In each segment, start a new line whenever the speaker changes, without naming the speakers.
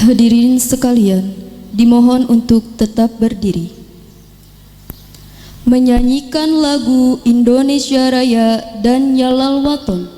Hadirin sekalian, dimohon untuk tetap berdiri. Menyanyikan lagu Indonesia Raya dan Yalal Waton.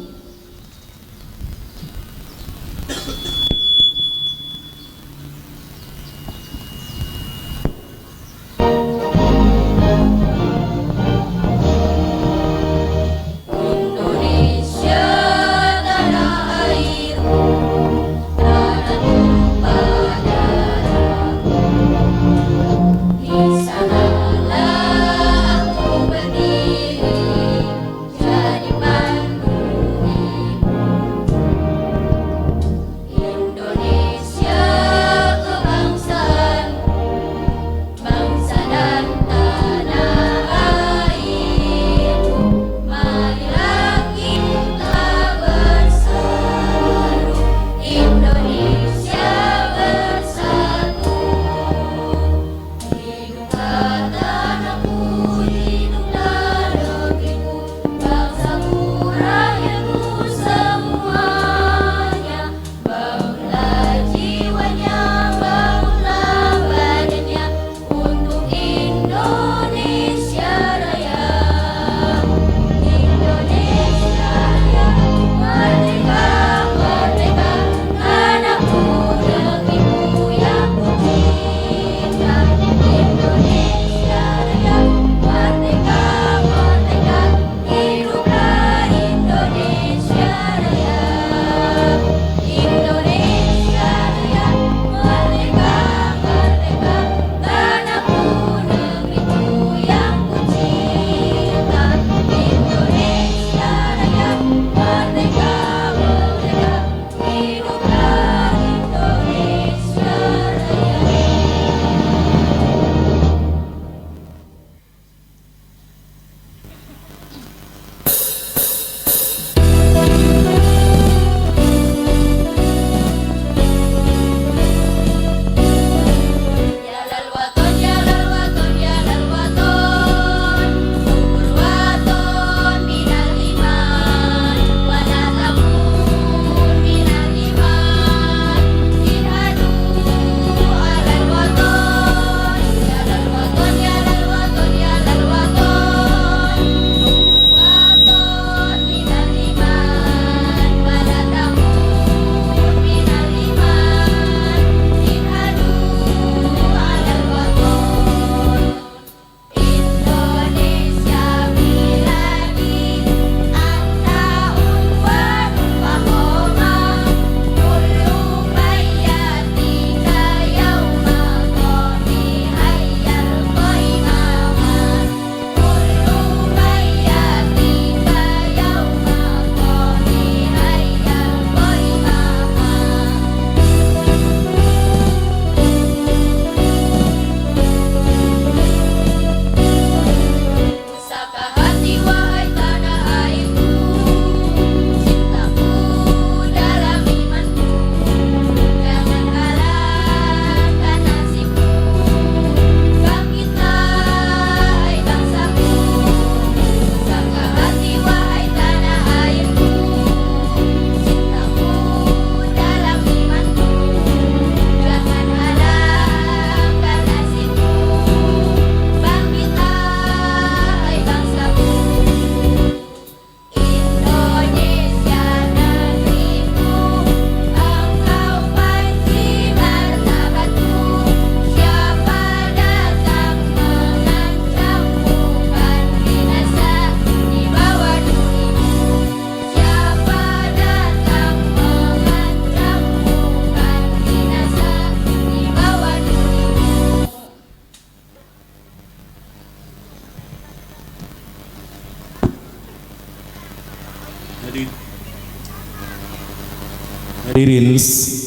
Hadirin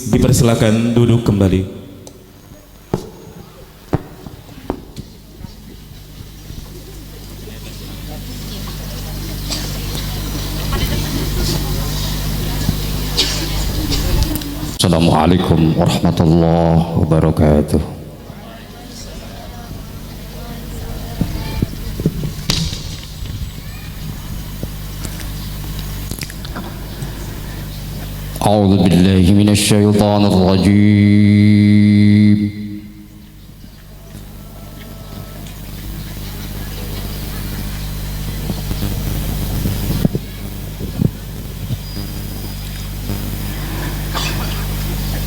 dipersilakan duduk kembali.
Assalamualaikum warahmatullahi wabarakatuh. أعوذ بالله من الشيطان الرجيم.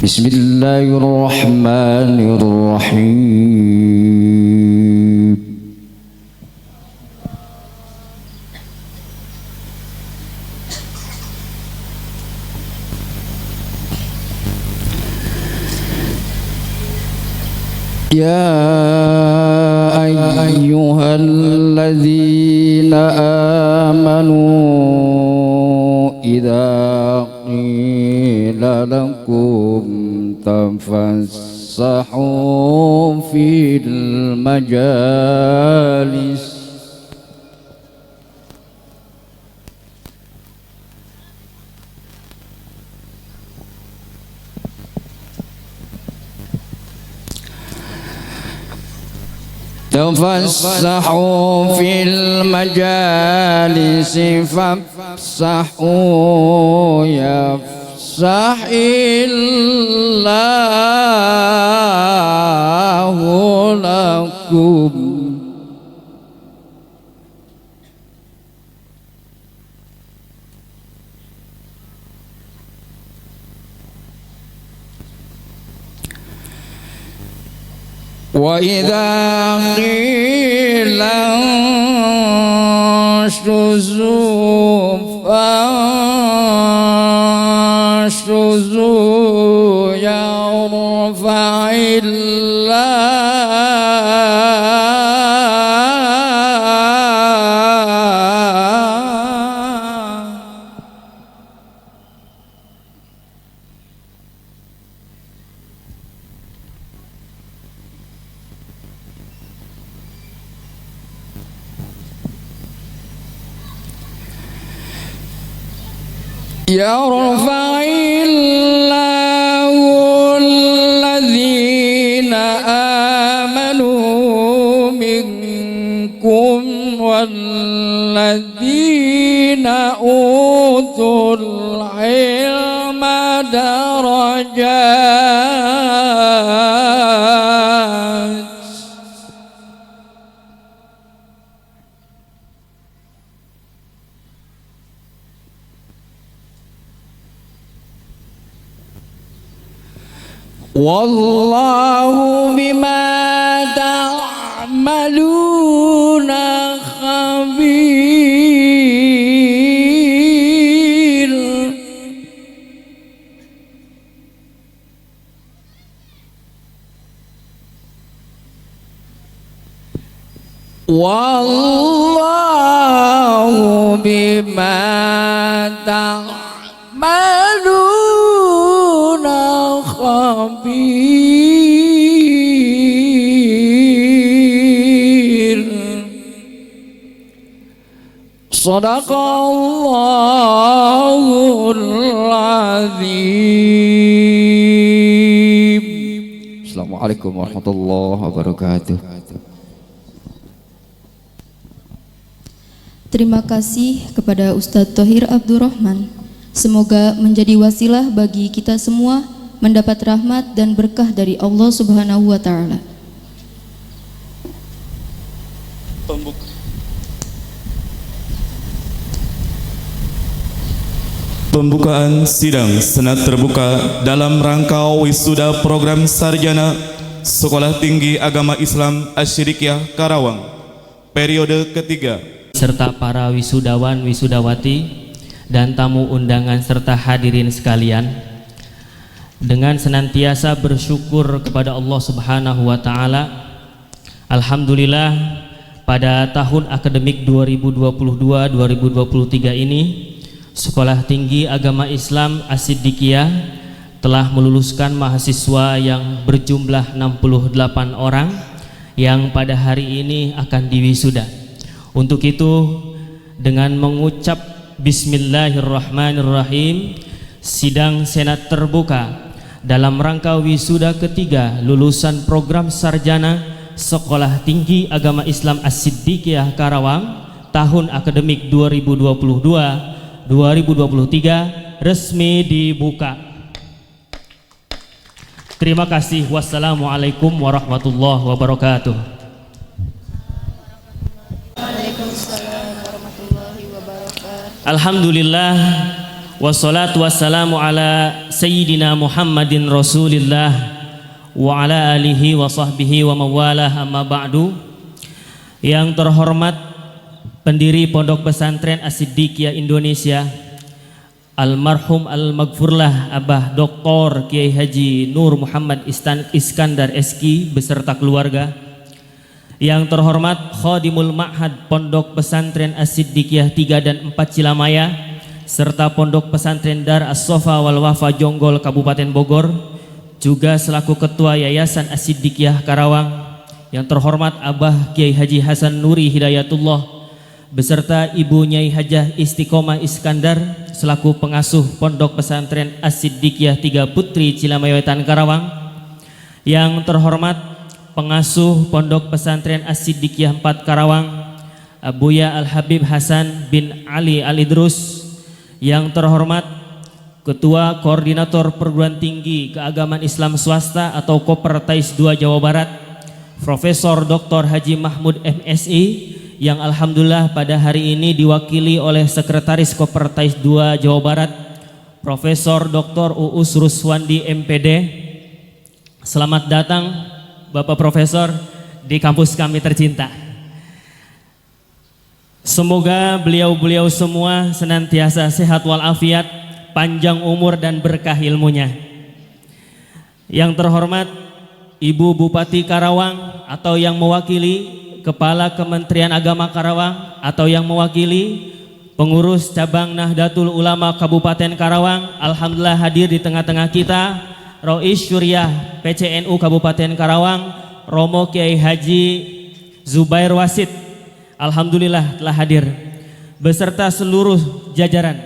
بسم الله الرحمن الرحيم. يا أيها الذين آمنوا إذا قيل لكم تفسحوا في المجالس فافسحوا يفسح الله لكم. وإذا قيل انشزوا فانشزوا يرفع يرفع الله الذين آمنوا منكم والذين أوتوا العلم درجات. والله بما تعملون خبير. والله بما تعملون خبير. صدق الله العظيم. Assalamualaikum warahmatullahi wabarakatuh.
Terima kasih kepada Ustadz Thohir Abdurrahman. Semoga menjadi wasilah bagi kita semua mendapat rahmat dan berkah dari Allah Subhanahu wa Ta'ala.
Pembukaan sidang senat terbuka dalam rangka wisuda program sarjana Sekolah Tinggi Agama Islam Asy-Syidikiyah Karawang periode ketiga,
serta para wisudawan wisudawati dan tamu undangan serta hadirin sekalian, dengan senantiasa bersyukur kepada Allah Subhanahu wa Ta'ala, alhamdulillah pada tahun akademik 2022-2023 ini Sekolah Tinggi Agama Islam Asy-Syidikiyah telah meluluskan mahasiswa yang berjumlah 68 orang yang pada hari ini akan diwisuda. Untuk itu, dengan mengucap Bismillahirrahmanirrahim, sidang senat terbuka dalam rangka wisuda ketiga lulusan program sarjana Sekolah Tinggi Agama Islam Asy-Syidikiyah Karawang tahun akademik 2022-2023 resmi dibuka. Terima kasih. Wassalamualaikum warahmatullahi wabarakatuh.
Waalaikumsalam warahmatullahi wabarakatuh.
Alhamdulillah wassalatu wassalamu ala sayyidina Muhammadin Rasulillah wa ala alihi wa sahbihi wa mawalah, amma ba'du. Yang terhormat pendiri Pondok Pesantren As-Siddiqiyah Indonesia, almarhum al-maghfurlah Abah Dr. Kiai Haji Nur Muhammad Iskandar SK beserta keluarga. Yang terhormat Khadimul Ma'had Pondok Pesantren As-Siddiqiyah 3 dan 4 Cilamaya serta Pondok Pesantren Dar As-Sofa wal Wafa Jonggol Kabupaten Bogor, juga selaku Ketua Yayasan As-Siddiqiyah Karawang. Yang terhormat Abah Kiai Haji Hasan Nuri Hidayatullah beserta Ibu Nyai Hajah Istiqomah Iskandar selaku pengasuh Pondok Pesantren As-Siddiqiyah 3 Putri Cilamaya Wetan Karawang. Yang terhormat pengasuh Pondok Pesantren As-Siddiqiyah 4 Karawang, Abuya Al-Habib Hasan bin Ali Al-Idrus. Yang terhormat Ketua Koordinator Perguruan Tinggi Keagamaan Islam Swasta atau Kopertais 2 Jawa Barat, Profesor Dr. Haji Mahmud MSI, yang alhamdulillah pada hari ini diwakili oleh Sekretaris Kopertais 2 Jawa Barat, Profesor Dr. Uus Ruswandi MPD. Selamat datang Bapak Profesor di kampus kami tercinta. Semoga beliau-beliau semua senantiasa sehat walafiat, panjang umur dan berkah ilmunya. Yang terhormat Ibu Bupati Karawang atau yang mewakili Kepala Kementerian Agama Karawang atau yang mewakili pengurus cabang Nahdlatul Ulama Kabupaten Karawang, alhamdulillah hadir di tengah-tengah kita. Rois Syuriah PCNU Kabupaten Karawang, Romo Kiai Haji Zubair Wasid, alhamdulillah telah hadir beserta seluruh jajaran,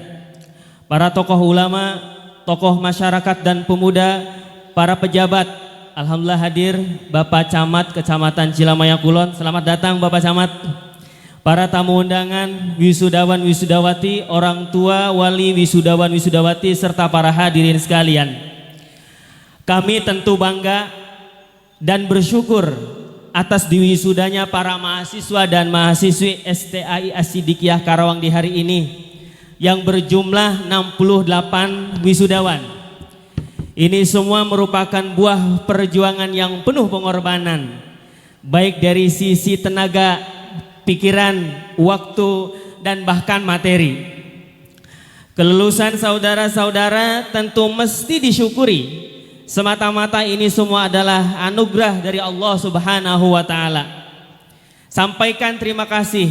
para tokoh ulama, tokoh masyarakat dan pemuda, para pejabat. Alhamdulillah hadir Bapak Camat Kecamatan Cilamaya Kulon, selamat datang Bapak Camat. Para tamu undangan, wisudawan wisudawati, orang tua, wali wisudawan wisudawati serta para hadirin sekalian. Kami tentu bangga dan bersyukur atas diwisudanya para mahasiswa dan mahasiswi STAI As-Siddiqiyah Karawang di hari ini yang berjumlah 68 wisudawan. Ini semua merupakan buah perjuangan yang penuh pengorbanan, baik dari sisi tenaga, pikiran, waktu, dan bahkan materi. Kelulusan saudara-saudara tentu mesti disyukuri. Semata-mata ini semua adalah anugerah dari Allah Subhanahu wa Ta'ala. Sampaikan terima kasih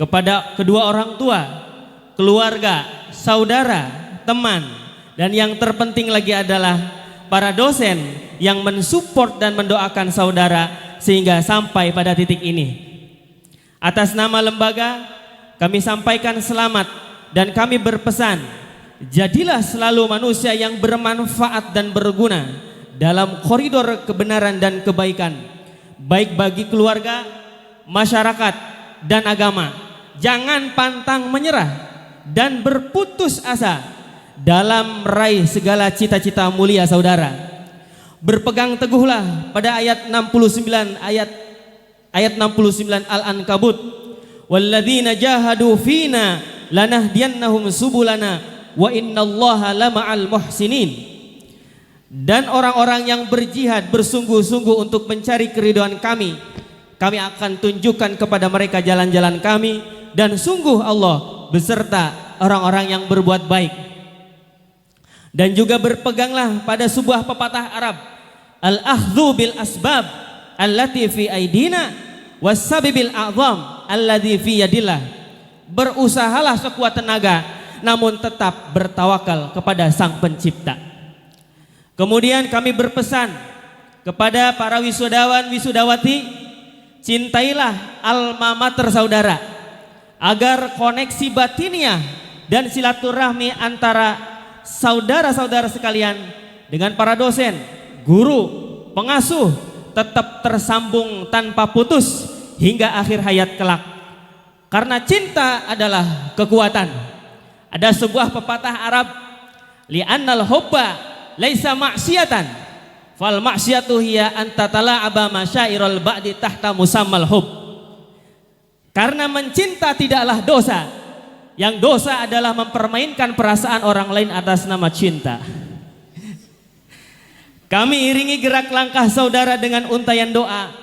kepada kedua orang tua, keluarga, saudara, teman. Dan yang terpenting lagi adalah para dosen yang mensupport dan mendoakan saudara sehingga sampai pada titik ini. Atas nama lembaga kami sampaikan selamat dan kami berpesan, jadilah selalu manusia yang bermanfaat dan berguna dalam koridor kebenaran dan kebaikan, baik bagi keluarga, masyarakat, dan agama. Jangan pantang menyerah dan berputus asa dalam meraih segala cita-cita mulia saudara. Berpegang teguhlah pada ayat 69 Al-Ankabut, walladzina jahadu fina lanahdiyannahum subulana wa innallaha lama'al muhsinin. Dan orang-orang yang berjihad bersungguh-sungguh untuk mencari keridhaan kami akan tunjukkan kepada mereka jalan-jalan kami, dan sungguh Allah beserta orang-orang yang berbuat baik. Dan juga berpeganglah pada sebuah pepatah Arab, al-akhdhu bil asbab allati fi aidina was-sabibil a'zam alladzi fi yadillah. Berusahalah sekuat tenaga namun tetap bertawakal kepada Sang Pencipta. Kemudian kami berpesan kepada para wisudawan wisudawati, cintailah alma mater saudara agar koneksi batiniah dan silaturahmi antara saudara-saudara sekalian dengan para dosen, guru, pengasuh tetap tersambung tanpa putus hingga akhir hayat kelak. Karena cinta adalah kekuatan. Ada sebuah pepatah Arab, li'annal hubba laisa ma'siyatan fal ma'siyatu hiya an tatala'aba masyairal ba'di tahta musammal hub. Karena mencinta tidaklah dosa, yang dosa adalah mempermainkan perasaan orang lain atas nama cinta. Kami iringi gerak langkah saudara dengan untayan doa.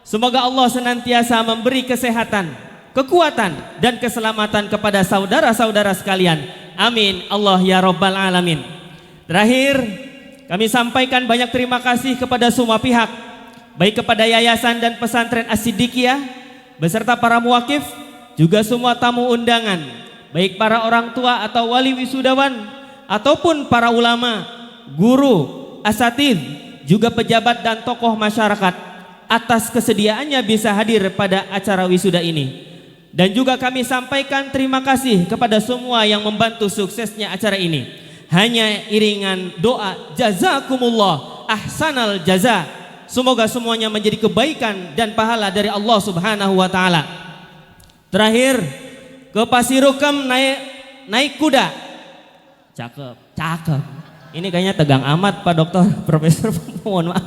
Semoga Allah senantiasa memberi kesehatan, kekuatan dan keselamatan kepada saudara-saudara sekalian. Amin Allah ya rabbal alamin. Terakhir, kami sampaikan banyak terima kasih kepada semua pihak, baik kepada yayasan dan pesantren As-Siddiqiyah beserta para muwakif, juga semua tamu undangan, baik para orang tua atau wali wisudawan ataupun para ulama, guru, asatidz, juga pejabat dan tokoh masyarakat atas kesediaannya bisa hadir pada acara wisuda ini. Dan juga kami sampaikan terima kasih kepada semua yang membantu suksesnya acara ini. Hanya iringan doa jazakumullah ahsanal jaza. Semoga semuanya menjadi kebaikan dan pahala dari Allah Subhanahu wa taala. Terakhir, ke Pasirukam naik kuda. Cakep. Ini kayaknya tegang amat Pak Dokter, Profesor, mohon maaf.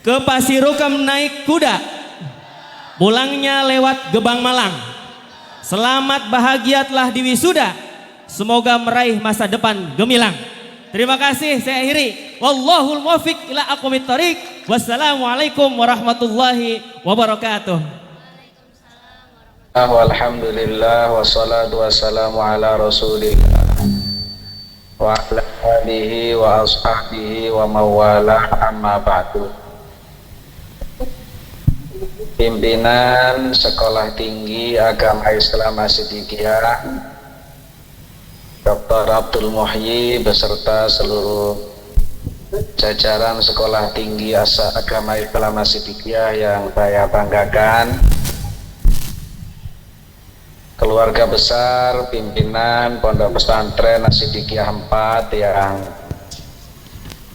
Ke Pasirukam naik kuda, pulangnya lewat Gebang Malang. Selamat bahagia telah diwisuda, semoga meraih masa depan gemilang. Terima kasih, saya akhiri. Wallahul muwaffiq ila aqwamit thoriq. Wassalamualaikum warahmatullahi wabarakatuh.
Alhamdulillah wassalatu wassalamu ala Rasulillah wa ala alihi wa ashabihi wa mawalah, amma ba'du. Pimpinan Sekolah Tinggi Agama Islam As-Siddiqiyah Dr. Abdul Muhyi beserta seluruh jajaran Sekolah Tinggi Agama Islam As-Siddiqiyah yang saya banggakan, keluarga besar pimpinan Pondok Pesantren As-Siddiqiyah 4 yang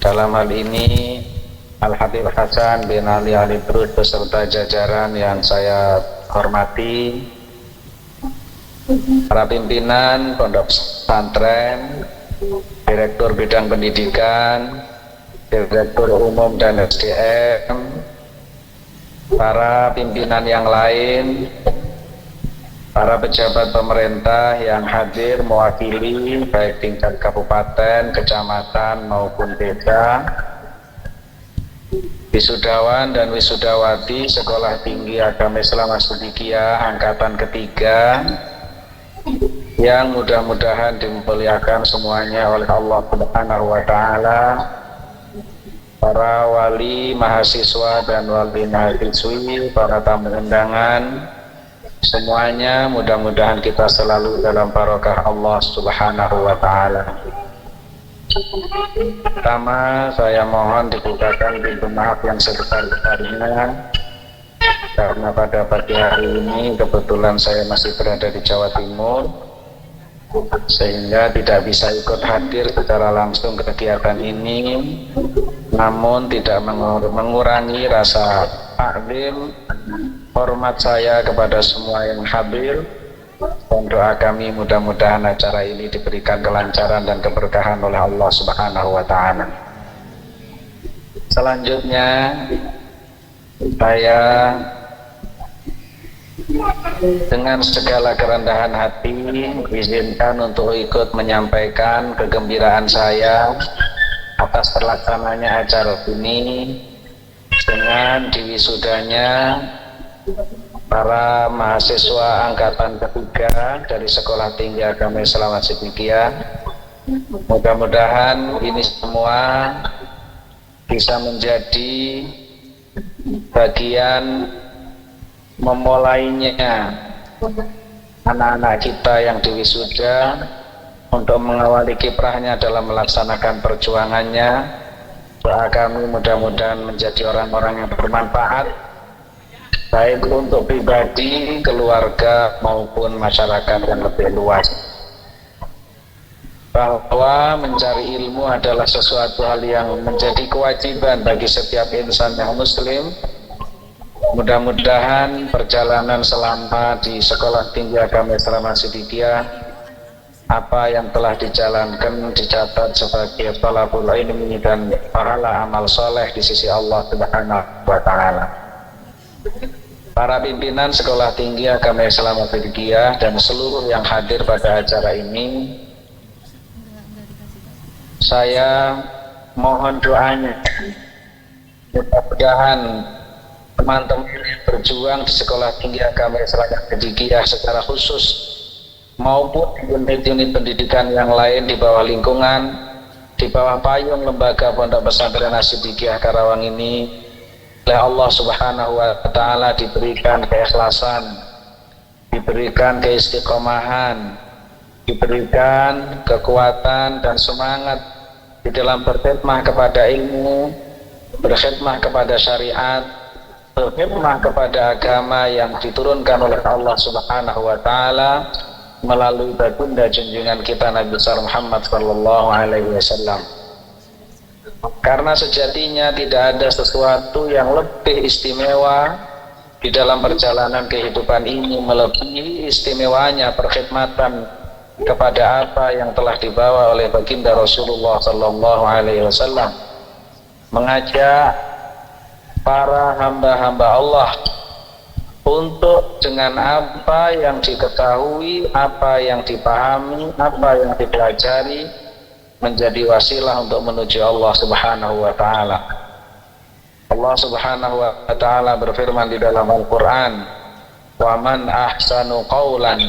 dalam hal ini Al-Habib Hasan bin Ali Al-Idrus beserta jajaran yang saya hormati, para pimpinan Pondok Pesantren, Direktur Bidang Pendidikan, Direktur Umum dan SDM, para pimpinan yang lain, para pejabat pemerintah yang hadir mewakili baik tingkat kabupaten, kecamatan maupun desa, wisudawan dan wisudawati Sekolah Tinggi Agama Islam As-Siddiqiyah angkatan ketiga yang mudah-mudahan dimuliakan semuanya oleh Allah Subhanahu wa taala, para wali mahasiswa dan wali mahasiswi, para tamu undangan, semuanya mudah-mudahan kita selalu dalam barokah Allah Subhanahu wa taala. Pertama, saya mohon dibukakan pintu maaf yang sebesar-besarnya karena pada pagi hari ini kebetulan saya masih berada di Jawa Timur sehingga tidak bisa ikut hadir secara langsung ke kegiatan ini, namun tidak mengurangi rasa taklim hormat saya kepada semua yang hadir. Dan doa kami mudah-mudahan acara ini diberikan kelancaran dan keberkahan oleh Allah Subhanahu wa taala. Selanjutnya saya dengan segala kerendahan hati izinkan untuk ikut menyampaikan kegembiraan saya atas terlaksananya acara ini dengan diwisudanya para mahasiswa angkatan ketiga dari Sekolah Tinggi Agama Islam As-Siddiqiyah. Mudah-mudahan ini semua bisa menjadi bagian memulainya anak-anak kita yang diwisuda untuk mengawali kiprahnya dalam melaksanakan perjuangannya. Doa kami mudah-mudahan menjadi orang-orang yang bermanfaat baik untuk pribadi, keluarga maupun masyarakat yang lebih luas. Bahwa mencari ilmu adalah sesuatu hal yang menjadi kewajiban bagi setiap insan yang muslim. Mudah-mudahan perjalanan selama di Sekolah Tinggi Agama Islam As-Siddiqiyah apa yang telah dijalankan dicatat sebagai thalabul ilmi dan pahala amal soleh di sisi Allah Subhanahu wa Ta'ala. Para pimpinan Sekolah Tinggi Agama Islam As-Siddiqiyah dan seluruh yang hadir pada acara ini, saya mohon doanya mudah-mudahan teman-teman yang berjuang di Sekolah Tinggi Agama Islam As-Siddiqiyah secara khusus maupun unit-unit pendidikan yang lain di bawah lingkungan, di bawah payung lembaga Pondok Pesantren As-Siddiqiyah Karawang ini oleh Allah Subhanahu wa Ta'ala diberikan keikhlasan, diberikan keistiqomahan, diberikan kekuatan dan semangat di dalam berkhidmah kepada ilmu, berkhidmah kepada syariat, berkhidmah kepada agama yang diturunkan oleh Allah Subhanahu wa Ta'ala melalui baginda junjungan kita Nabi besar Muhammad sallallahu alaihi wasallam. Karena sejatinya tidak ada sesuatu yang lebih istimewa di dalam perjalanan kehidupan ini melebihi istimewanya perkhidmatan kepada apa yang telah dibawa oleh baginda Rasulullah sallallahu alaihi wasallam, mengajak para hamba-hamba Allah untuk dengan apa yang diketahui, apa yang dipahami, apa yang dipelajari menjadi wasilah untuk menuju Allah Subhanahu wa Ta'ala. Allah Subhanahu wa Ta'ala berfirman di dalam Al-Quran, "Wa man ahsanu qawlan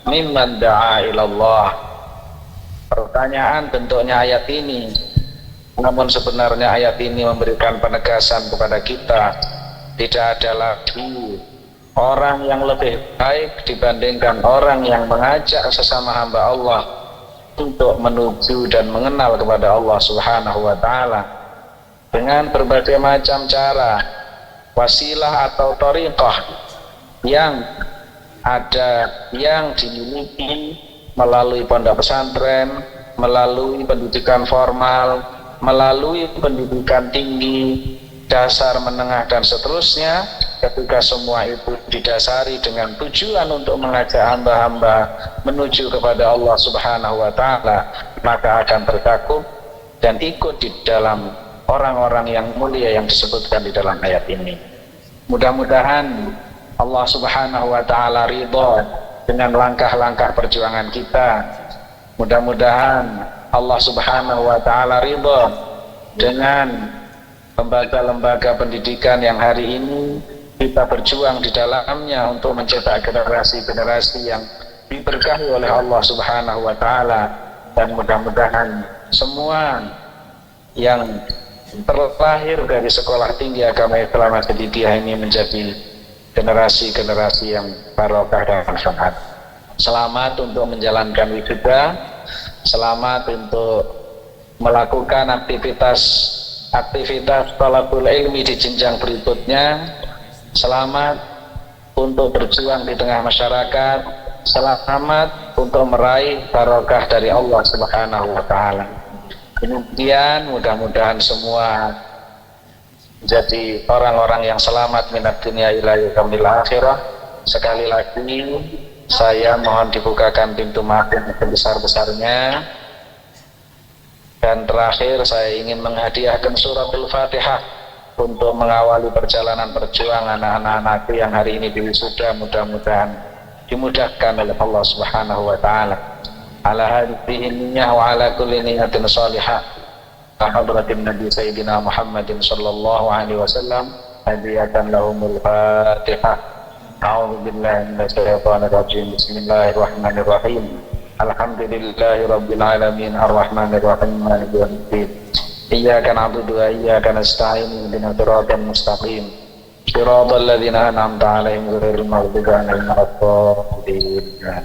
mimman da'a ilallah." Pertanyaan bentuknya ayat ini, namun sebenarnya ayat ini memberikan penegasan kepada kita, tidak ada lagi orang yang lebih baik dibandingkan orang yang mengajak sesama hamba Allah untuk menuju dan mengenal kepada Allah Subhanahu wa Ta'ala dengan berbagai macam cara, wasilah atau thariqah yang ada, yang dimiliki melalui pondok pesantren, melalui pendidikan formal, melalui pendidikan tinggi, dasar, menengah dan seterusnya. Ketika semua itu didasari dengan tujuan untuk mengajak hamba-hamba menuju kepada Allah Subhanahu wa Ta'ala, maka akan tercakup dan ikut di dalam orang-orang yang mulia yang disebutkan di dalam ayat ini. Mudah-mudahan Allah Subhanahu wa Ta'ala ridho dengan langkah-langkah perjuangan kita. Mudah-mudahan Allah Subhanahu wa Ta'ala ridho dengan lembaga-lembaga pendidikan yang hari ini kita berjuang di dalamnya untuk mencetak generasi-generasi yang diberkahi oleh Allah Subhanahu wa Ta'ala, dan mudah-mudahan semua yang terlahir dari Sekolah Tinggi Agama Islam As-Siddiqiyah ini menjadi generasi-generasi yang barokah dan manfaat. Selamat untuk menjalankan wisuda, selamat untuk melakukan aktivitas thalabul ilmi di jenjang berikutnya. Selamat untuk berjuang di tengah masyarakat, selamat untuk meraih barokah dari Allah Subhanahu wa Ta'ala. Kemudian mudah-mudahan semua menjadi orang-orang yang selamat minad dunya ila yaumil akhirah. Sekali lagi saya mohon dibukakan pintu maaf yang sebesar-besarnya. Dan terakhir saya ingin menghadiahkan suratul Fatihah untuk mengawali perjalanan perjuangan anak-anakku yang hari ini diwisuda. Mudah-mudahan dimudahkan oleh Allah Subhanahu wa Ta'ala. Ala hadhihi niyyah wa ala kulli niyatin salihah. Hadratin Nabi Sayyidina Muhammadin sallallahu alaihi wasallam. Hadiyatan lahumul Fatihah. A'udzu billahi minasy syaithanir rajim. Bismillahirrahmanirrahim. Alhamdulillahi rabbil alamin arrahmanir rahim maliki yaumiddin. Iyyaka na'budu wa iyyaka nasta'in ihdinas siratal mustaqim siratal ladzina an'amta 'alaihim ghairil maghdubi 'alaihim waladdallin.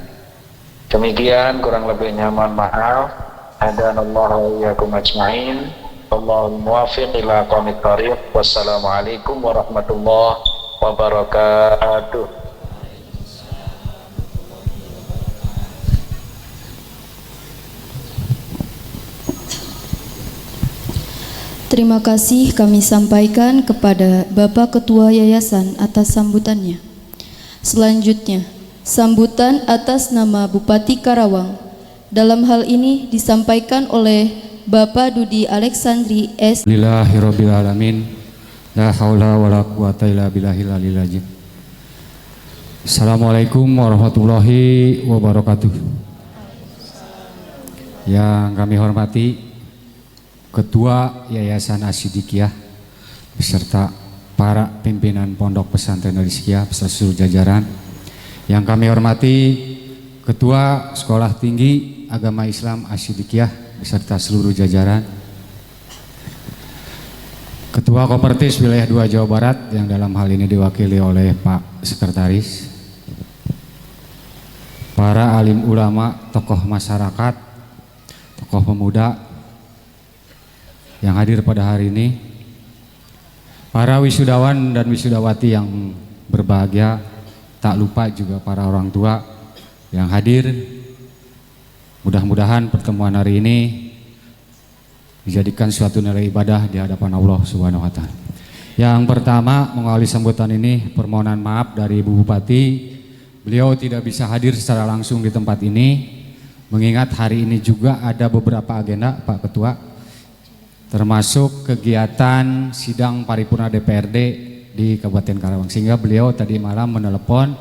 Demikian kurang lebihnya mohon maaf. Hadanallahu wa iyyakum ajmain. Wallahul muwaffiq ila aqwamit thariq. Wassalamualaikum warahmatullahi wabarakatuh.
Terima kasih kami sampaikan kepada Bapak Ketua Yayasan atas sambutannya. Selanjutnya, sambutan atas nama Bupati Karawang Dalam hal ini disampaikan oleh Bapak Dudi Alexandri S.
Lillahirabbil alamin. La haula wala quwata illa billahil aliyil azim. Assalamualaikum warahmatullahi wabarakatuh. Yang kami hormati Ketua Yayasan Asyidikiyah beserta para pimpinan Pondok Pesantren Rizkiyah beserta seluruh jajaran. Yang kami hormati Ketua Sekolah Tinggi Agama Islam Asyidikiyah beserta seluruh jajaran. Ketua Kopertis Wilayah 2 Jawa Barat yang dalam hal ini diwakili oleh Pak Sekretaris. Para alim ulama, tokoh masyarakat, tokoh pemuda yang hadir pada hari ini. Para wisudawan dan wisudawati yang berbahagia, tak lupa juga para orang tua yang hadir. Mudah-mudahan pertemuan hari ini dijadikan suatu nilai ibadah di hadapan Allah Subhanahu wa Ta'ala. Yang pertama, mengawali sambutan ini permohonan maaf dari Ibu Bupati. Beliau tidak bisa hadir secara langsung di tempat ini, mengingat hari ini juga ada beberapa agenda Pak Ketua, termasuk kegiatan sidang paripurna DPRD di Kabupaten Karawang, sehingga beliau tadi malam menelepon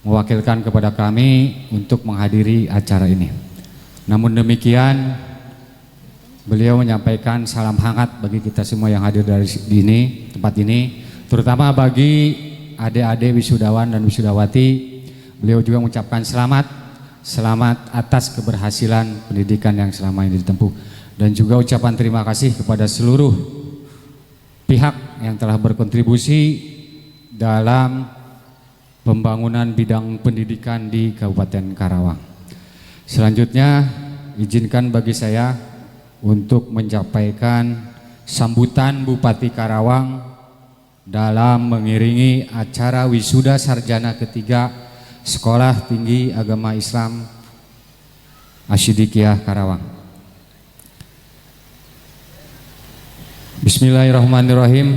mewakilkan kepada kami untuk menghadiri acara ini. Namun demikian, beliau menyampaikan salam hangat bagi kita semua yang hadir dari tempat ini, terutama bagi adik-adik wisudawan dan wisudawati. Beliau juga mengucapkan selamat atas keberhasilan pendidikan yang selama ini ditempuh, dan juga ucapan terima kasih kepada seluruh pihak yang telah berkontribusi dalam pembangunan bidang pendidikan di Kabupaten Karawang. Selanjutnya, izinkan bagi saya untuk menyampaikan sambutan Bupati Karawang dalam mengiringi acara wisuda sarjana ketiga Sekolah Tinggi Agama Islam Asyidikiyah Karawang. Bismillahirrahmanirrahim.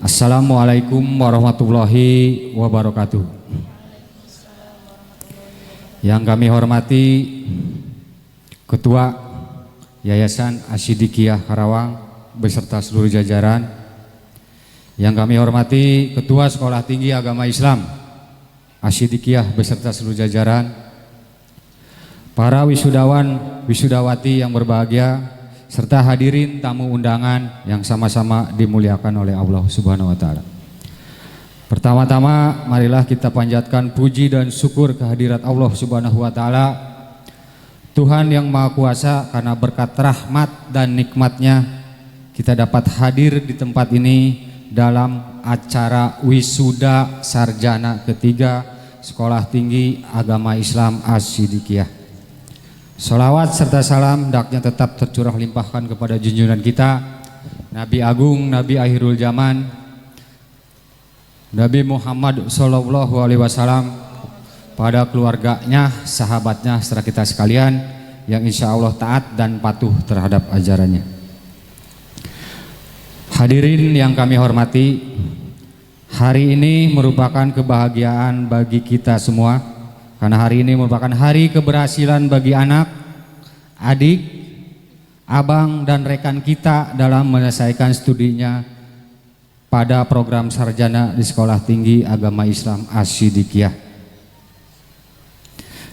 Assalamualaikum warahmatullahi wabarakatuh. Yang kami hormati Ketua Yayasan Asyidikiyah Karawang beserta seluruh jajaran. Yang kami hormati Ketua Sekolah Tinggi Agama Islam Asyidikiyah beserta seluruh jajaran. Para wisudawan, wisudawati yang berbahagia, serta hadirin tamu undangan yang sama-sama dimuliakan oleh Allah Subhanahu wa Ta'ala. Pertama-tama, marilah kita panjatkan puji dan syukur kehadirat Allah Subhanahu wa Ta'ala, Tuhan yang Maha Kuasa. Karena berkat rahmat dan nikmatnya kita dapat hadir di tempat ini dalam acara wisuda sarjana ketiga Sekolah Tinggi Agama Islam Asyidikiyah. Sholawat serta salam hendaknya tetap tercurah limpahkan kepada junjungan kita Nabi Agung, Nabi Akhirul Zaman, Nabi Muhammad Sallallahu Alaihi Wasallam, pada keluarganya, sahabatnya, serta kita sekalian yang insya Allah taat dan patuh terhadap ajarannya. Hadirin yang kami hormati, hari ini merupakan kebahagiaan bagi kita semua, karena hari ini merupakan hari keberhasilan bagi anak, adik, abang dan rekan kita dalam menyelesaikan studinya pada program sarjana di Sekolah Tinggi Agama Islam Asyidikiyah.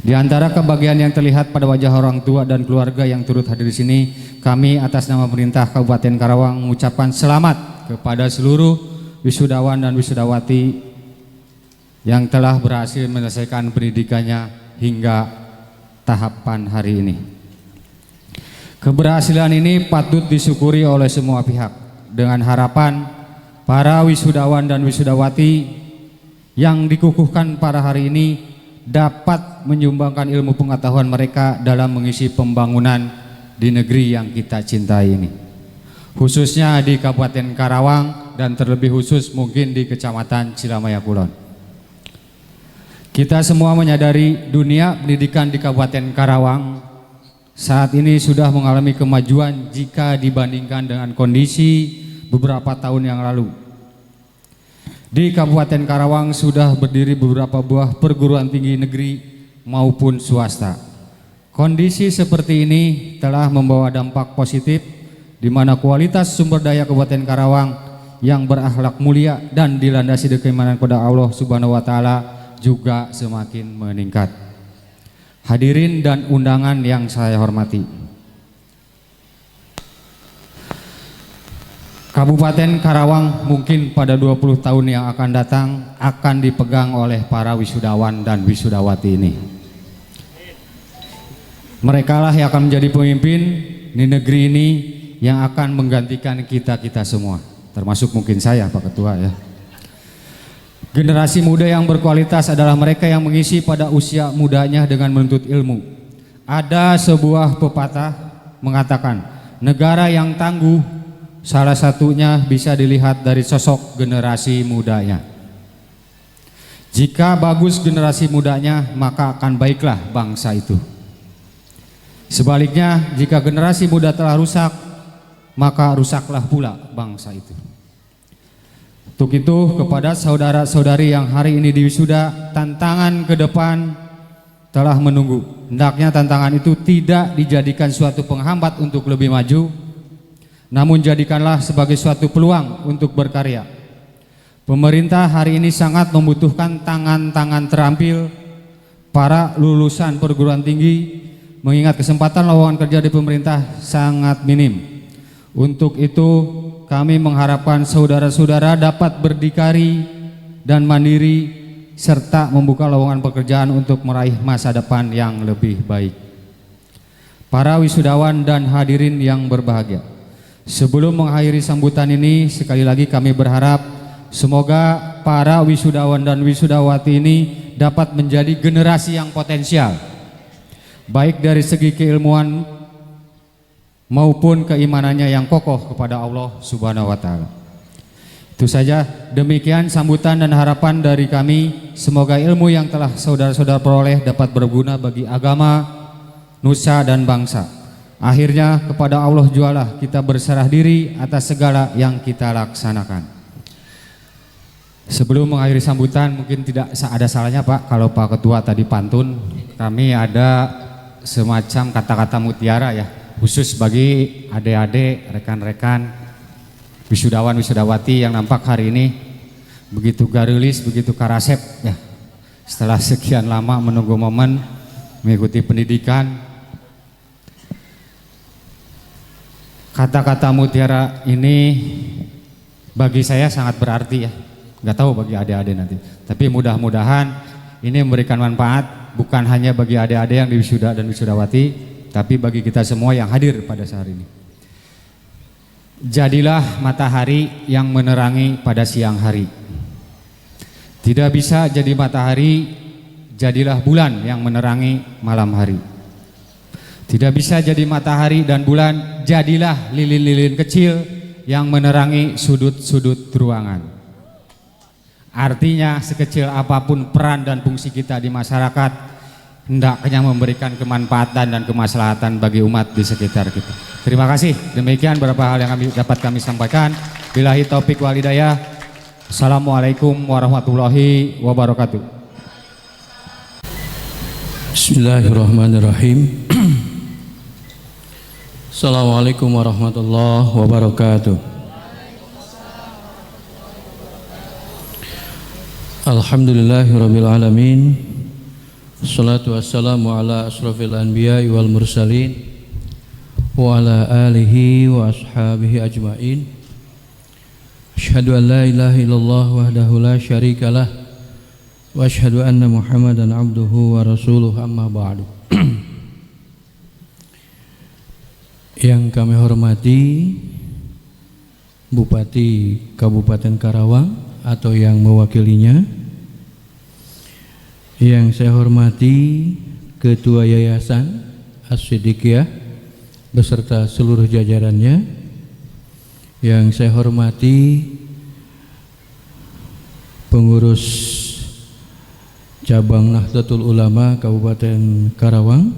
Di antara kebahagiaan yang terlihat pada wajah orang tua dan keluarga yang turut hadir di sini, kami atas nama pemerintah Kabupaten Karawang mengucapkan selamat kepada seluruh wisudawan dan wisudawati yang telah berhasil menyelesaikan pendidikannya hingga tahapan hari ini. Keberhasilan ini patut disyukuri oleh semua pihak, dengan harapan para wisudawan dan wisudawati yang dikukuhkan pada hari ini dapat menyumbangkan ilmu pengetahuan mereka dalam mengisi pembangunan di negeri yang kita cintai ini, khususnya di Kabupaten Karawang dan terlebih khusus mungkin di Kecamatan Cilamaya Kulon. Kita semua menyadari dunia pendidikan di Kabupaten Karawang saat ini sudah mengalami kemajuan jika dibandingkan dengan kondisi beberapa tahun yang lalu. Di Kabupaten Karawang sudah berdiri beberapa buah perguruan tinggi negeri maupun swasta. Kondisi seperti ini telah membawa dampak positif di mana kualitas sumber daya Kabupaten Karawang yang berakhlak mulia dan dilandasi dengan keimanan kepada Allah Subhanahu wa taala juga semakin meningkat. Hadirin dan undangan yang saya hormati, Kabupaten Karawang mungkin pada 20 tahun yang akan datang akan dipegang oleh para wisudawan dan wisudawati ini. Mereka lah yang akan menjadi pemimpin di negeri ini yang akan menggantikan kita-kita semua, termasuk mungkin saya Pak Ketua ya. Generasi muda yang berkualitas adalah mereka yang mengisi pada usia mudanya dengan menuntut ilmu. Ada sebuah pepatah mengatakan, negara yang tangguh salah satunya bisa dilihat dari sosok generasi mudanya. Jika bagus generasi mudanya, maka akan baiklah bangsa itu. Sebaliknya, jika generasi muda telah rusak, maka rusaklah pula bangsa itu. Untuk itu, kepada saudara-saudari yang hari ini diwisuda, tantangan ke depan telah menunggu. Hendaknya tantangan itu tidak dijadikan suatu penghambat untuk lebih maju, namun jadikanlah sebagai suatu peluang untuk berkarya. Pemerintah hari ini sangat membutuhkan tangan-tangan terampil para lulusan perguruan tinggi, mengingat kesempatan lowongan kerja di pemerintah sangat minim. Untuk itu kami mengharapkan saudara-saudara dapat berdikari dan mandiri serta membuka lowongan pekerjaan untuk meraih masa depan yang lebih baik. Para wisudawan dan hadirin yang berbahagia, sebelum mengakhiri sambutan ini, sekali lagi kami berharap semoga para wisudawan dan wisudawati ini dapat menjadi generasi yang potensial, baik dari segi keilmuan maupun keimanannya yang kokoh kepada Allah Subhanahu wa taala. Itu saja, demikian sambutan dan harapan dari kami. Semoga ilmu yang telah saudara-saudara peroleh dapat berguna bagi agama, nusa dan bangsa. Akhirnya kepada Allah jualah kita berserah diri atas segala yang kita laksanakan. Sebelum mengakhiri sambutan, mungkin tidak ada salahnya Pak kalau Pak Ketua tadi pantun. Kami ada semacam kata-kata mutiara ya, khusus bagi adik-adik, rekan-rekan wisudawan wisudawati yang nampak hari ini begitu garulis, begitu karasep ya. Setelah sekian lama menunggu momen mengikuti pendidikan, kata-kata mutiara ini bagi saya sangat berarti ya. Nggak tahu bagi adik-adik nanti, tapi mudah-mudahan ini memberikan manfaat bukan hanya bagi adik-adik yang di wisuda dan wisudawati, tapi bagi kita semua yang hadir pada saat ini. Jadilah matahari yang menerangi pada siang hari. Tidak bisa jadi matahari, jadilah bulan yang menerangi malam hari. Tidak bisa jadi matahari dan bulan, jadilah lilin-lilin kecil yang menerangi sudut-sudut ruangan. Artinya sekecil apapun peran dan fungsi kita di masyarakat, hendaknya memberikan kemanfaatan dan kemaslahatan bagi umat di sekitar kita. Terima kasih. Demikian beberapa hal yang dapat kami sampaikan. Billahi taufik wal hidayah. Assalamualaikum warahmatullahi wabarakatuh.
Bismillahirrahmanirrahim. Assalamualaikum warahmatullahi wabarakatuh. Alhamdulillahirabbil alamin. Wassalatu wassalamu ala asrofil anbiya'i wal mursalin wa ala alihi wa ashabihi ajma'in. Asyhadu an la ilaha illallah wahdahu la syarikalah wa asyhadu anna Muhammadan abduhu wa rasuluh, amma ba'du. Yang kami hormati Bupati Kabupaten Karawang atau yang mewakilinya, yang saya hormati Ketua Yayasan As-Siddiqiyah beserta seluruh jajarannya, yang saya hormati pengurus cabang Nahdlatul Ulama Kabupaten Karawang,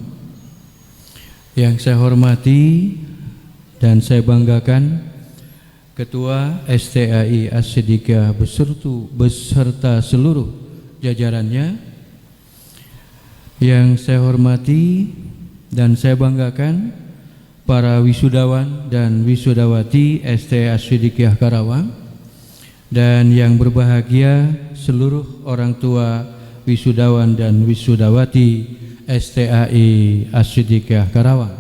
yang saya hormati dan saya banggakan Ketua STAI As-Siddiqiyah beserta seluruh jajarannya, yang saya hormati dan saya banggakan para wisudawan dan wisudawati ST Asyidikiyah Karawang, dan yang berbahagia seluruh orang tua wisudawan dan wisudawati STAI Asyidikiyah Karawang.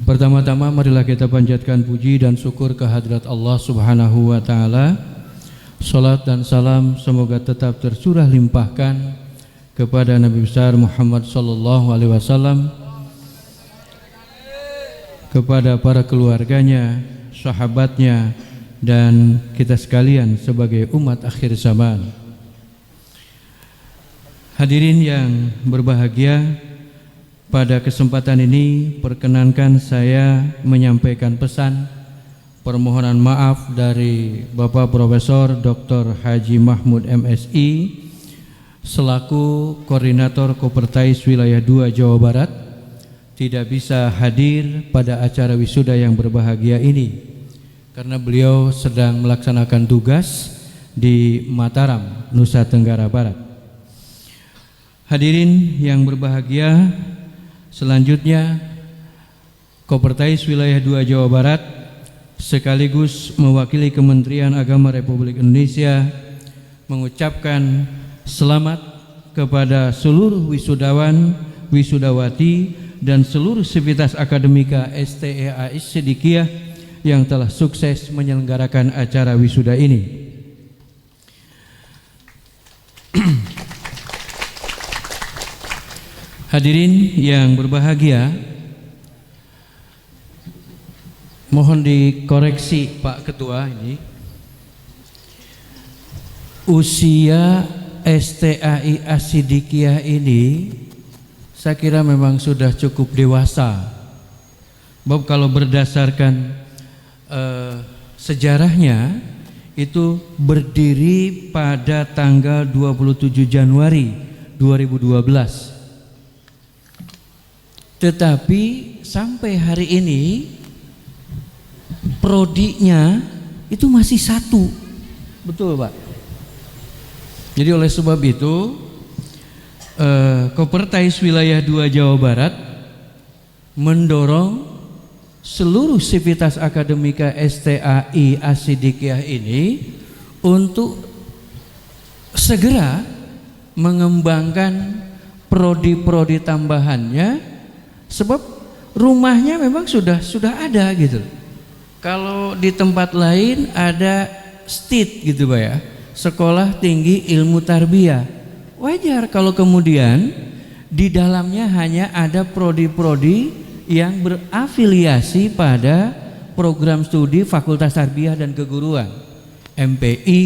Pertama-tama marilah kita panjatkan puji dan syukur kehadirat Allah Subhanahu wa taala. Salat dan salam semoga tetap tercurah limpahkan kepada Nabi besar Muhammad sallallahu alaihi wasallam, kepada para keluarganya, sahabatnya, dan kita sekalian sebagai umat akhir zaman. Hadirin yang berbahagia, pada kesempatan ini perkenankan saya menyampaikan pesan permohonan maaf dari Bapak Profesor Dr. Haji Mahmud MSI selaku Koordinator Kopertais Wilayah 2 Jawa Barat tidak bisa hadir pada acara wisuda yang berbahagia ini karena beliau sedang melaksanakan tugas di Mataram, Nusa Tenggara Barat. Hadirin yang berbahagia, selanjutnya Kopertais Wilayah 2 Jawa Barat sekaligus mewakili Kementerian Agama Republik Indonesia mengucapkan selamat kepada seluruh wisudawan, wisudawati, dan seluruh sivitas akademika STAI Asyidikiyah yang telah sukses menyelenggarakan acara wisuda ini. Hadirin yang berbahagia, mohon dikoreksi Pak Ketua ini. Usia STAI Asyidikiyah ini saya kira memang sudah cukup dewasa. Sebab kalau berdasarkan sejarahnya itu berdiri pada tanggal 27 Januari 2012. Tetapi sampai hari ini prodinya itu masih satu. Betul Pak? Jadi oleh sebab itu Kopertais Wilayah 2 Jawa Barat mendorong seluruh sivitas akademika STAI Asyidikiyah ini untuk segera mengembangkan prodi-prodi tambahannya, sebab rumahnya memang sudah ada gitu. Kalau di tempat lain ada STIT gitu Pak ya, Sekolah Tinggi Ilmu Tarbiyah. Wajar kalau kemudian di dalamnya hanya ada prodi-prodi yang berafiliasi pada program studi Fakultas Tarbiyah dan Keguruan, MPI,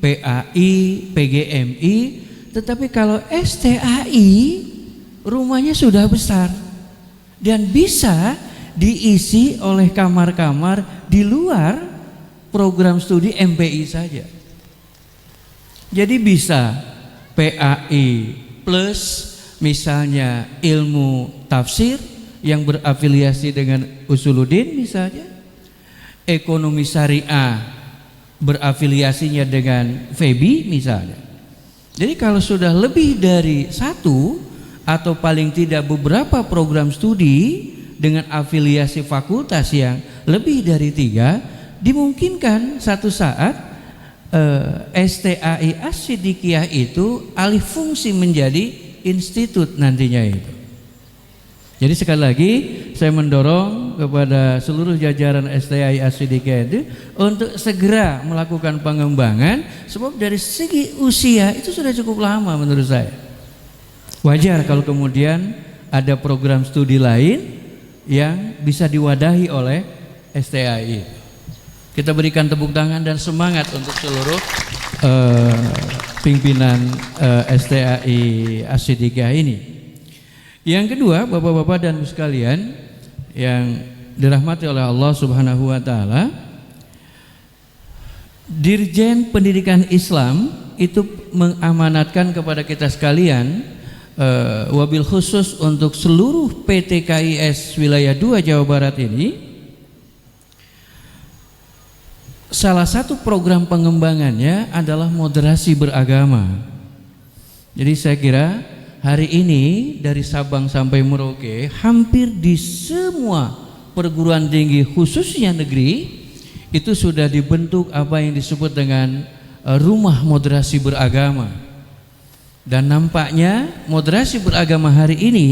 PAI, PGMI. Tetapi kalau STAI rumahnya sudah besar dan bisa diisi oleh kamar-kamar di luar program studi MPI saja. Jadi bisa PAI plus misalnya ilmu tafsir yang berafiliasi dengan Usuluddin misalnya, ekonomi syariah berafiliasinya dengan FEBI misalnya. Jadi kalau sudah lebih dari satu atau paling tidak beberapa program studi dengan afiliasi fakultas yang lebih dari 3, dimungkinkan satu saat STAI Asyidikiyah itu alih fungsi menjadi institut nantinya itu. Jadi sekali lagi saya mendorong kepada seluruh jajaran STAI Asyidikiyah itu untuk segera melakukan pengembangan, sebab dari segi usia itu sudah cukup lama menurut saya. Wajar kalau kemudian ada program studi lain yang bisa diwadahi oleh STAI. Kita berikan tepuk tangan dan semangat untuk seluruh pimpinan STAI Asyidikiyah ini. Yang kedua, Bapak-bapak dan Ibu sekalian yang dirahmati oleh Allah Subhanahu wa taala, Dirjen Pendidikan Islam itu mengamanatkan kepada kita sekalian, wabil khusus untuk seluruh PTKIS Wilayah 2 Jawa Barat ini, salah satu program pengembangannya adalah moderasi beragama. Jadi saya kira hari ini dari Sabang sampai Merauke, hampir di semua perguruan tinggi khususnya negeri itu sudah dibentuk apa yang disebut dengan rumah moderasi beragama. Dan nampaknya moderasi beragama hari ini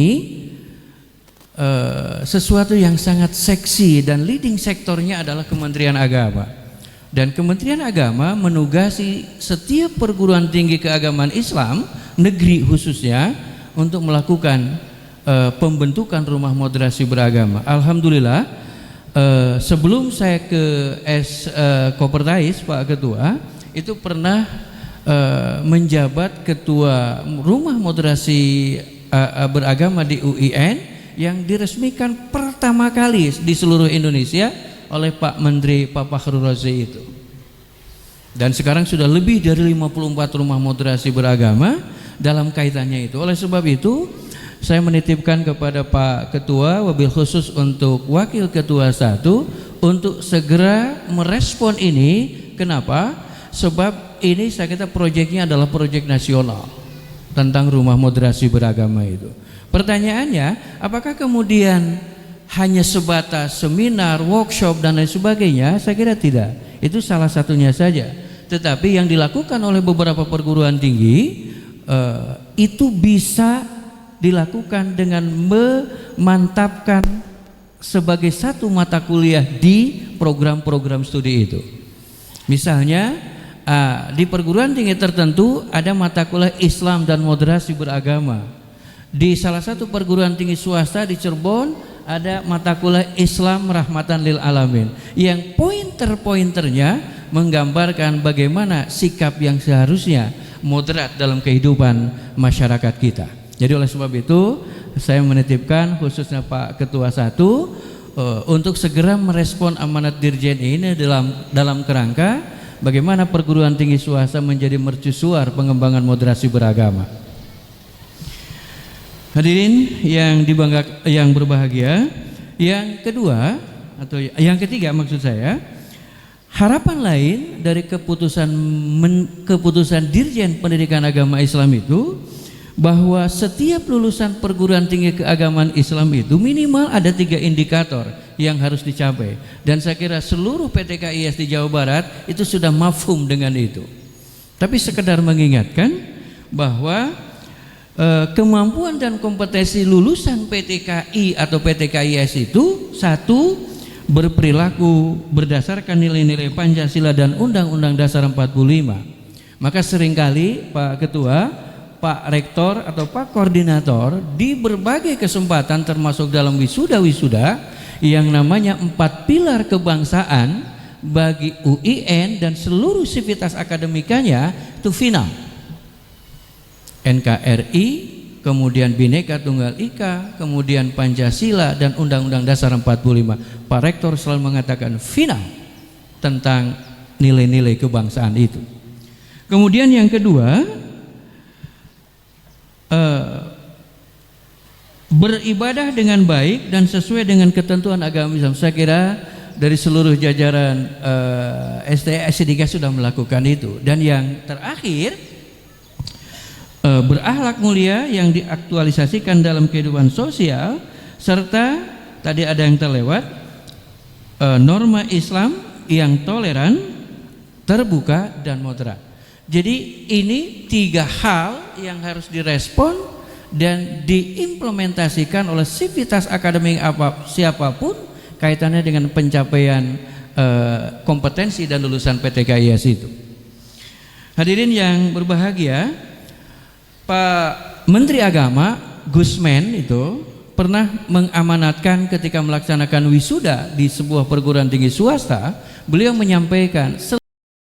sesuatu yang sangat seksi, dan leading sektornya adalah Kementerian Agama. Dan Kementerian Agama menugasi setiap perguruan tinggi keagamaan Islam negeri khususnya untuk melakukan pembentukan rumah moderasi beragama. Alhamdulillah, sebelum saya ke Kopertais, Pak Ketua, itu pernah menjabat ketua rumah moderasi beragama di UIN yang diresmikan pertama kali di seluruh Indonesia oleh Pak Menteri Pak Fakhrul Razi itu. Dan sekarang sudah lebih dari 54 rumah moderasi beragama dalam kaitannya itu. Oleh sebab itu, saya menitipkan kepada Pak Ketua, wabil khusus untuk Wakil Ketua 1, untuk segera merespon ini. Kenapa? Sebab ini saya kira proyeknya adalah proyek nasional tentang rumah moderasi beragama itu. Pertanyaannya, apakah kemudian hanya sebatas seminar, workshop dan lain sebagainya? Saya kira tidak. Itu salah satunya saja. Tetapi yang dilakukan oleh beberapa perguruan tinggi itu bisa dilakukan dengan memantapkan sebagai satu mata kuliah di program-program studi itu. Misalnya di perguruan tinggi tertentu ada mata kuliah Islam dan moderasi beragama. Di salah satu perguruan tinggi swasta di Cirebon ada mata kuliah Islam Rahmatan Lil Alamin, yang pointer-pointernya menggambarkan bagaimana sikap yang seharusnya moderat dalam kehidupan masyarakat kita. Jadi oleh sebab itu saya menitipkan khususnya Pak Ketua 1 untuk segera merespon amanat Dirjen ini dalam kerangka bagaimana perguruan tinggi swasta menjadi mercusuar pengembangan moderasi beragama. Hadirin yang berbahagia, yang kedua atau yang ketiga maksud saya, harapan lain dari keputusan Dirjen Pendidikan Agama Islam itu bahwa setiap lulusan perguruan tinggi keagamaan Islam itu minimal ada 3 indikator yang harus dicapai, dan saya kira seluruh PTKIS di Jawa Barat itu sudah mafhum dengan itu. Tapi sekedar mengingatkan bahwa kemampuan dan kompetensi lulusan PTKI atau PTKIS itu, 1, berperilaku berdasarkan nilai-nilai Pancasila dan Undang-Undang Dasar 45. Maka seringkali Pak Ketua, Pak Rektor atau Pak Koordinator di berbagai kesempatan termasuk dalam wisuda-wisuda yang namanya 4 pilar kebangsaan bagi UIN dan seluruh sivitas akademikanya itu final. NKRI, kemudian Bhinneka Tunggal Ika, kemudian Pancasila dan Undang-Undang Dasar 45. Pak Rektor selalu mengatakan final tentang nilai-nilai kebangsaan itu. Kemudian yang kedua, beribadah dengan baik dan sesuai dengan ketentuan agama Islam. Saya kira dari seluruh jajaran STI/S3 sudah melakukan itu. Dan yang terakhir, berakhlak mulia yang diaktualisasikan dalam kehidupan sosial, serta tadi ada yang terlewat, norma Islam yang toleran, terbuka dan moderat. Jadi ini 3 hal yang harus direspon dan diimplementasikan oleh sivitas akademik siapapun kaitannya dengan pencapaian kompetensi dan lulusan PTKIS itu. Hadirin yang berbahagia, Pak Menteri Agama Gusmen itu pernah mengamanatkan ketika melaksanakan wisuda di sebuah perguruan tinggi swasta, beliau menyampaikan